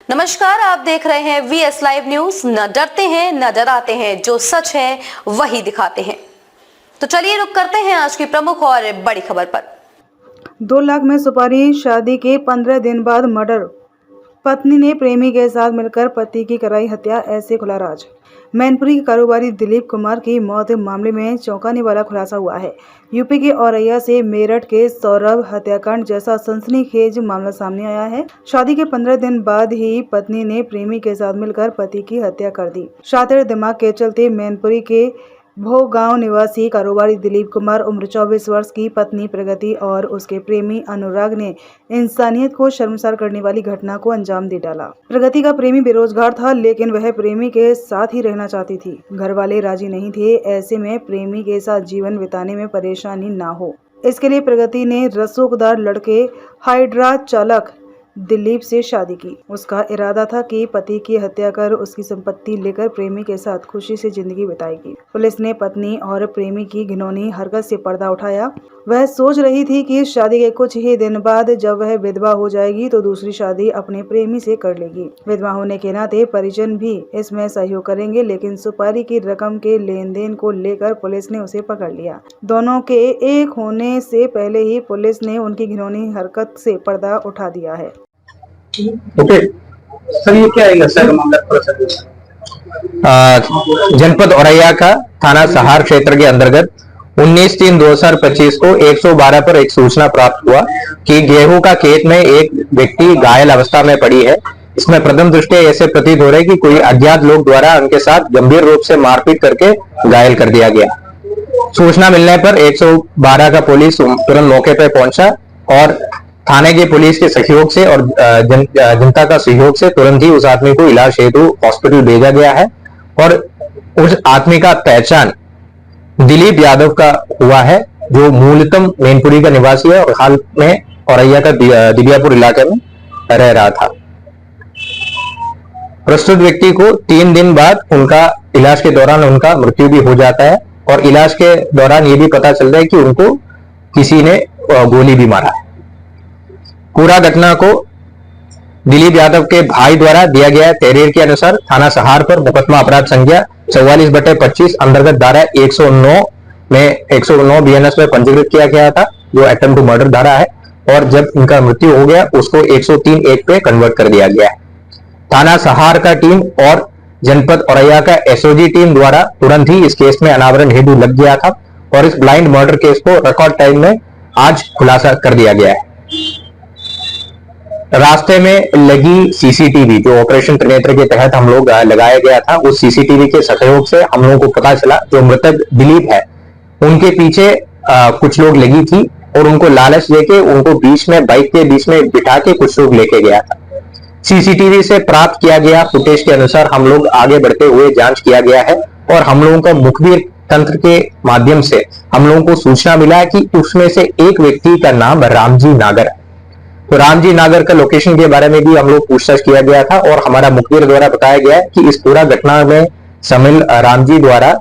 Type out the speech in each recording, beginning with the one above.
नमस्कार, आप देख रहे हैं वीएस लाइव न्यूज। न डरते हैं न डराते हैं, जो सच है वही दिखाते हैं। तो चलिए रुक करते हैं आज की प्रमुख और बड़ी खबर पर। 2 लाख में सुपारी, शादी के 15 दिन बाद मर्डर। पत्नी ने प्रेमी के साथ मिलकर पति की कराई हत्या, ऐसे खुला राज। मैनपुरी के कारोबारी दिलीप कुमार की मौत मामले में चौंकाने वाला खुलासा हुआ है। यूपी के औरैया से मेरठ के सौरभ हत्याकांड जैसा सनसनीखेज मामला सामने आया है। शादी के 15 दिन बाद ही पत्नी ने प्रेमी के साथ मिलकर पति की हत्या कर दी। शातिर दिमाग के चलते मैनपुरी के भोगांव निवासी कारोबारी दिलीप कुमार, उम्र 24 वर्ष की पत्नी प्रगति और उसके प्रेमी अनुराग ने इंसानियत को शर्मसार करने वाली घटना को अंजाम दे डाला। प्रगति का प्रेमी बेरोजगार था, लेकिन वह प्रेमी के साथ ही रहना चाहती थी। घर वाले राजी नहीं थे। ऐसे में प्रेमी के साथ जीवन बिताने में परेशानी ना हो, इसके लिए प्रगति ने रसूखदार लड़के हाइड्रा चालक दिलीप से शादी की। उसका इरादा था कि पति की हत्या कर उसकी संपत्ति लेकर प्रेमी के साथ खुशी से जिंदगी बिताएगी। पुलिस ने पत्नी और प्रेमी की घिनौनी हरकत से पर्दा उठाया। वह सोच रही थी कि शादी के कुछ ही दिन बाद जब वह विधवा हो जाएगी तो दूसरी शादी अपने प्रेमी से कर लेगी। विधवा होने के नाते परिजन भी इसमें सहयोग करेंगे, लेकिन सुपारी की रकम के लेन देन को लेकर पुलिस ने उसे पकड़ लिया। दोनों के एक होने से पहले ही पुलिस ने उनकी घिनौनी हरकत से पर्दा उठा दिया है। ओके सर, ये क्या है सर मामला? जनपद औरैया का थाना सहार क्षेत्र के अंतर्गत 19/3/2025 को 112 पर एक सूचना प्राप्त हुआ कि गेहूं का खेत में एक व्यक्ति घायल अवस्था में पड़ी है। इसमें प्रथम दृष्टया ऐसे प्रतीत हो रहा है कि कोई अज्ञात लोग द्वारा उनके साथ गंभीर रूप से मारपीट करके घायल कर दिया गया। सूचना मिलने पर 112 का पुलिस तुरंत मौके पर पहुंचा और थाने की पुलिस के सहयोग से और जनता का सहयोग से तुरंत ही उस आदमी को इलाज हेतु हॉस्पिटल भेजा गया है और उस आदमी का पहचान दिलीप यादव का हुआ है, जो मूलतः मैनपुरी का निवासी है और हाल में औरैया का दिबियापुर इलाके में रह रहा था। प्रस्तुत व्यक्ति को 3 दिन बाद उनका इलाज के दौरान उनका मृत्यु भी हो जाता है और इलाज के दौरान ये भी पता चलता है कि उनको किसी ने गोली भी मारा है। पूरा घटना को दिलीप यादव के भाई द्वारा दिया गया तहरीर के अनुसार थाना सहार पर मुकदमा अपराध संख्या 44/25 अंतर्गत धारा 109 में 109 BNS में पंजीकृत किया गया था, जो अटेम्प्ट टू मर्डर धारा है, और जब उनका मृत्यु हो गया उसको 103(1) पे कन्वर्ट कर दिया गया है। थाना सहार का टीम और जनपद औरैया का SOG टीम द्वारा तुरंत ही इस केस में अनावरण हेतु लग गया था और इस ब्लाइंड मर्डर केस को रिकॉर्ड टाइम में आज खुलासा कर दिया गया है। रास्ते में लगी सीसीटीवी, जो ऑपरेशन त्रिनेत्र के तहत हम लोग लगाया गया था, उस सीसीटीवी के सहयोग से हम लोगों को पता चला जो मृतक दिलीप है उनके पीछे कुछ लोग लगी थी और उनको लालच देके उनको बीच में बाइक के बीच में बिठा के कुछ लोग लेके गया था। सीसीटीवी से प्राप्त किया गया फुटेज के अनुसार हम लोग आगे बढ़ते हुए जांच किया गया है और हम लोगों का मुखबिर तंत्र के माध्यम से हम लोगों को सूचना मिला है कि उसमें से एक व्यक्ति का नाम रामजी नागर है। तो रामजी नागर का लोकेशन के बारे में भी हम लोग पूछताछ किया गया था और हमारा मुखबिर द्वारा बताया गया कि इस पूरा घटना में शामिल रामजी द्वारा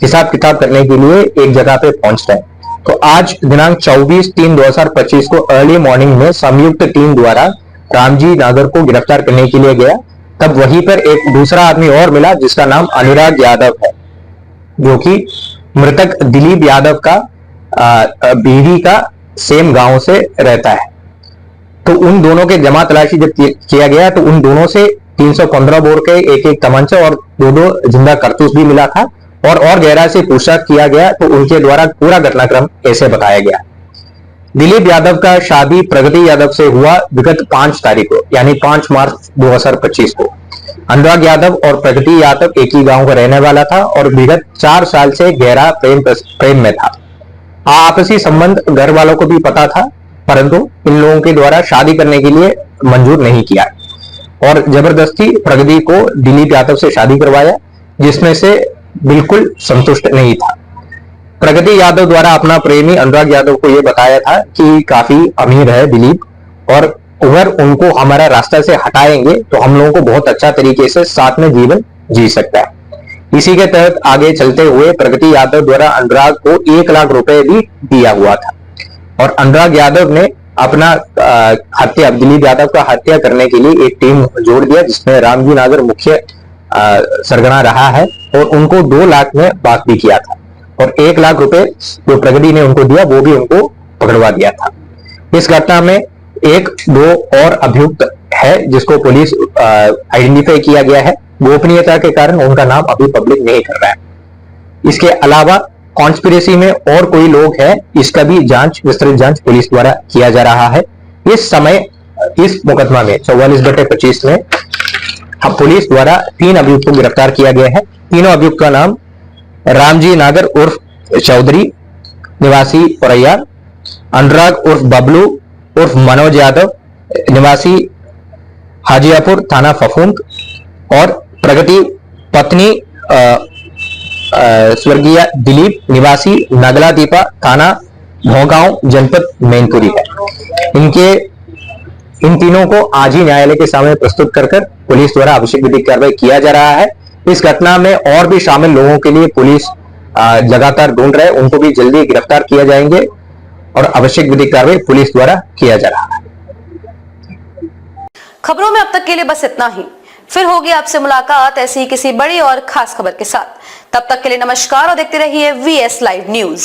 हिसाब किताब करने के लिए एक जगह पे पहुंचता है। तो आज दिनांक 24/3/2025 को अर्ली मॉर्निंग में संयुक्त टीम द्वारा रामजी नागर को गिरफ्तार करने के लिए गया। तब वहीं पर एक दूसरा आदमी और मिला जिसका नाम अनुराग यादव है, जो कि मृतक दिलीप यादव का बीवी का सेम गांव से रहता है। तो उन दोनों के जमा तलाशी जब किया गया तो उन दोनों से 315 बोर के एक तमंचा और 2 जिंदा कारतूस भी मिला था और गहराई से पूछताछ किया गया तो उनके द्वारा पूरा घटनाक्रम ऐसे बताया गया। दिलीप यादव का शादी प्रगति यादव से हुआ विगत 5 तारीख को, यानी 5 मार्च 2025 को। अनुराग यादव और प्रगति यादव एक ही गांव का रहने वाला था और विगत 4 साल से गहरा प्रेम में था। आपसी संबंध घर वालों को भी पता था, परंतु इन लोगों के द्वारा शादी करने के लिए मंजूर नहीं किया और जबरदस्ती प्रगति को दिलीप यादव से शादी करवाया, जिसमें से बिल्कुल संतुष्ट नहीं था। प्रगति यादव द्वारा अपना प्रेमी अनुराग यादव को यह बताया था कि काफी अमीर है दिलीप और अगर उनको हमारा रास्ता से हटाएंगे तो हम लोगों को बहुत अच्छा तरीके से साथ में जीवन जी सकता है। इसी के तहत आगे चलते हुए प्रगति यादव द्वारा अनुराग को 1 लाख रुपए भी दिया हुआ था और अनुराग यादव ने अपना हत्या, दिलीप यादव का हत्या करने के लिए एक टीम जोड़ दिया, जिसमें रामजी नागर मुख्य सरगना रहा है और उनको 2 लाख में बात भी किया था और 1 लाख रुपए जो प्रगति ने उनको दिया वो भी उनको पकड़वा दिया था। इस घटना में 1-2 और अभियुक्त है जिसको पुलिस आइडेंटिफाई किया गया है। गोपनीयता के कारण उनका नाम अभी पब्लिक नहीं कर रहा है। इसके अलावा कॉन्स्पिरेसी में और कोई लोग हैं, इसका भी जांच, विस्तृत जांच पुलिस द्वारा किया जा रहा है। इस समय इस मुकदमा में 44/25 में पुलिस द्वारा 3 अभियुक्त को गिरफ्तार किया गया है। तीनों अभियुक्त का नाम रामजी नागर उर्फ चौधरी निवासी औरैया, अनुराग उर्फ बबलू उर्फ मनोज यादव निवासी हाजियापुर थाना फफूंद और प्रगति पत्नी स्वर्गीय दिलीप निवासी नगला दीपा थाना भोगांव जनपद मैनपुरी है। इन तीनों को आज ही न्यायालय के सामने प्रस्तुत कर पुलिस द्वारा आवश्यक विधिक कार्रवाई किया जा रहा है। इस घटना में और भी शामिल लोगों के लिए पुलिस लगातार ढूंढ रहे, उनको भी जल्दी गिरफ्तार किया जाएंगे और आवश्यक विधिक कार्रवाई पुलिस द्वारा किया जा रहा है। खबरों में अब तक के लिए बस इतना ही। फिर होगी आपसे मुलाकात ऐसी ही किसी बड़ी और खास खबर के साथ। तब तक के लिए नमस्कार और देखते रहिए VS लाइव न्यूज।